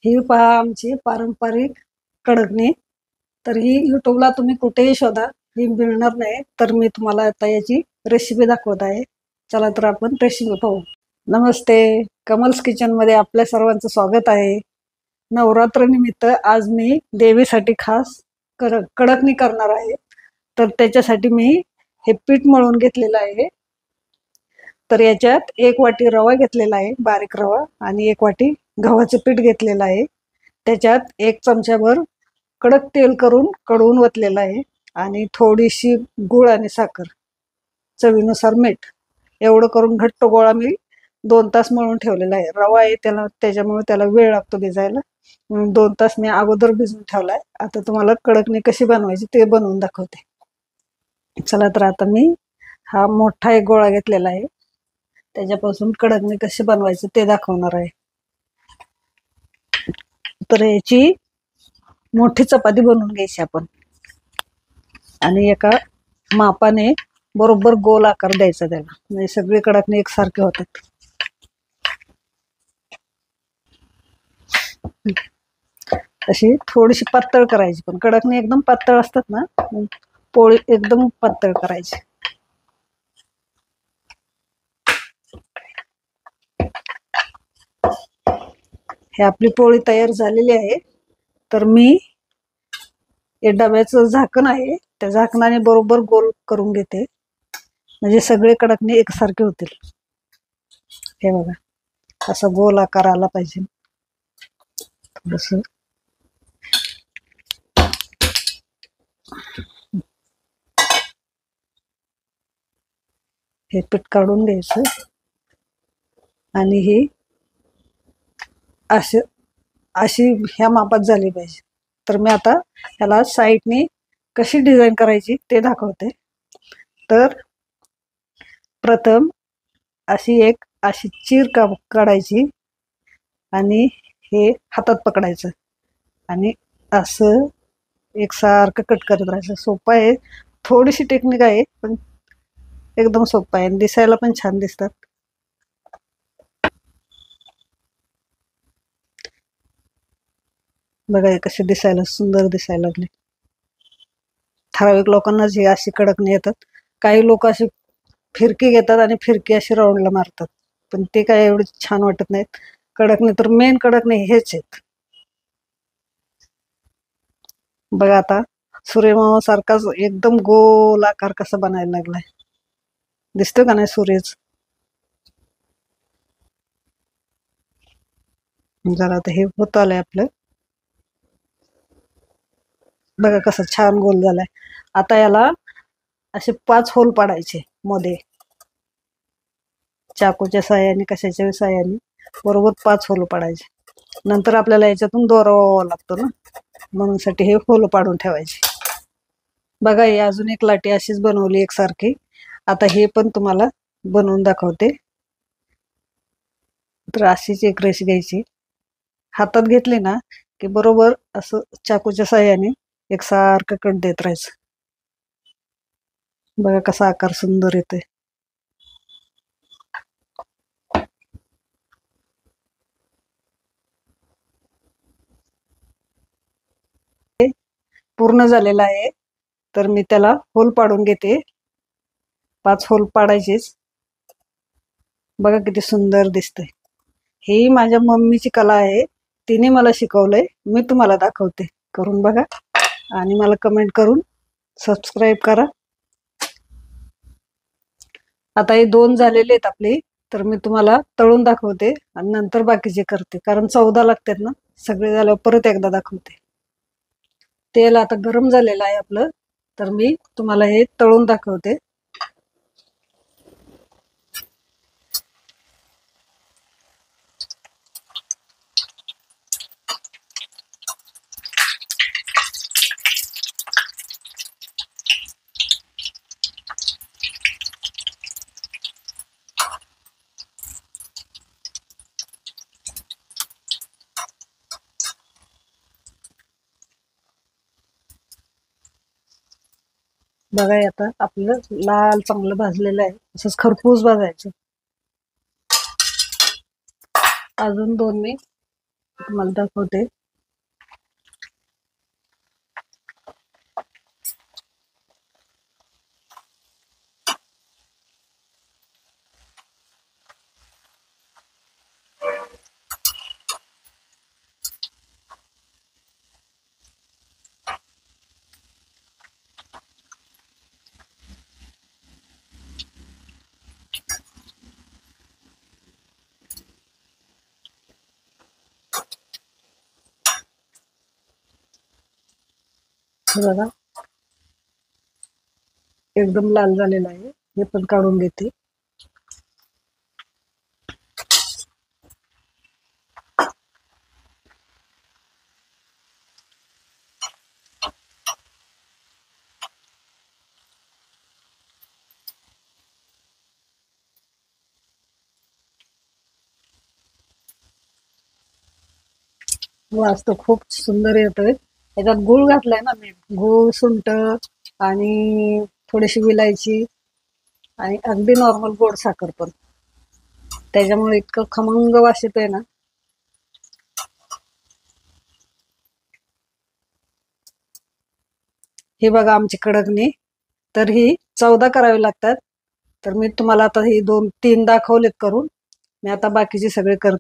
ही पहा आमची पारंपरिक कडकणी. तर ही युट्यूबला तुम्ही कुठेही शोधा, ही मिळणार नाही. तर मी तुम्हाला आता याची रेसिपी दाखवत आहे. चला तर आपण रेसिपी पाहू. नमस्ते, कमल्स किचन मध्ये आपल्या सर्वांचं स्वागत आहे. नवरात्र निमित्त आज मी देवीसाठी खास कडकणी करणार आहे. तर त्याच्यासाठी मी हे पीठ मळून घेतलेलं आहे. तर याच्यात 1 वाटी रवा घेतलेला आहे, बारीक रवा, आणि 1 वाटी गव्हाचं पीठ घेतलेलं आहे. त्याच्यात 1 चमचाभर कडक तेल करून कडवून वतलेलं आहे, आणि थोडीशी गूळ आणि साखर, चवीनुसार मीठ, एवढं करून घट्ट गोळा मी 2 तास मळून ठेवलेला आहे. रवा आहे त्याच्यामुळे त्याला वेळ लागतो भिजायला, म्हणून 2 तास मी अगोदर भिजून ठेवलाय. आता तुम्हाला कडकणी कशी बनवायची ते बनवून दाखवते. चला तर आता मी हा मोठा एक गोळा घेतलेला आहे, त्याच्यापासून कडकणी कशी बनवायची ते दाखवणार आहे. तर याची मोठी चपाती बनवून घ्यायची आपण, आणि एका मापाने बरोबर गोल आकार द्यायचा त्याला, म्हणजे सगळी कडकणी एकसारखे होतात. अशी थोडीशी पातळ करायची, पण कडकणी एकदम पातळ असतात ना, पोळी एकदम पातळ करायची. हे आपली पोळी तयार झालेली आहे. तर मी हे डब्याचं झाकण आहे, त्या झाकणाने बरोबर गोल करून घेते, म्हणजे सगळे कडकणी एकसारखे होतील. हे बघा, असा गोल आकार आला पाहिजे. थोडस हे पीठ काढून घ्यायचं, आणि हे अशी ह्या मापात झाली पाहिजे. तर मी आता ह्याला साईडने कशी डिझाईन करायची ते दाखवते. तर प्रथम अशी चीर काढायची, आणि हे हातात पकडायचं, आणि असं एकसारखं कट करत राहायचं. सोपं आहे, थोडीशी टेक्निक आहे, पण एकदम सोपं आहे, आणि दिसायला पण छान दिसतात. बघा हे कसे दिसायला सुंदर दिसायला लागले. ठराविक लोकांनाच हे अशी कडकणी येतात. काही लोक अशी फिरकी घेतात आणि फिरकी अशी राऊंडला मारतात, पण ते काय एवढे छान वाटत नाहीत. कडकणी तर मेन कडकणी हेच आहेत. बघा आता सूर्यमामा सारखाच एकदम गोल आकार कसा बनायला लागलाय, दिसतो का नाही सूर्यच. जरा आता हे होत आलंय आपलं. बघा कसं छान गोल झालाय. आता याला असे 5 होल पाडायचे मध्ये, चाकूच्या साह्याने, कशाच्या साह्याने बरोबर 5 होल पाडायचे. नंतर आपल्याला याच्यातून दोरा व्हावा लागतो ना, म्हणून साठी हे होल पाडून ठेवायचे. बघा ही अजून एक लाटी अशीच बनवली एकसारखी. आता हे पण तुम्हाला बनवून दाखवते. तर अशीच एक रेष घ्यायची, हातात घेतली ना की बरोबर असं चाकूच्या साह्याने एकसारखं कट देत राहायचं. बघा कसा आकार सुंदर येतोय. पूर्ण झालेला आहे. तर मी त्याला होल पाडून घेते. 5 होल पाडायचेच. बघा किती सुंदर दिसतंय. ही माझ्या मम्मीची कला आहे, तिने मला शिकवलंय. मी तुम्हाला दाखवते, करून बघा, आणि मला कमेंट करून सबस्क्राईब करा. आता हे 2 झालेले आहेत आपले, तर मी तुम्हाला तळून दाखवते, आणि नंतर बाकीचे करते, कारण 14 लागतात ना. सगळे झाल्यावर परत एकदा दाखवते. तेल आता गरम झालेलं आहे आपलं, तर मी तुम्हाला हे तळून दाखवते. बघा आता आपलं लाल चांगलं भाजलेलं आहे, असंच खरपूस भाजायचं. अजून 2 मी तुम्हाला दाखवते. हे बघा एकदम लाल झालेला आहे. हे पण काढून घेते. वास तर खूप सुंदर येतोय. याच्यात गूळ घातलाय ना मी. गूळ, सुंठ आणि थोडीशी विलायची आणि अगदी नॉर्मल गोड साखर पण. त्याच्यामुळे इतकं खमंग वास येतोय ना. हे बघा आमची कडकणी. तर ही 14 करावी लागतात. तर मी तुम्हाला आता ही 2-3 दाखवलेत करून. मी आता बाकीचे सगळे करते.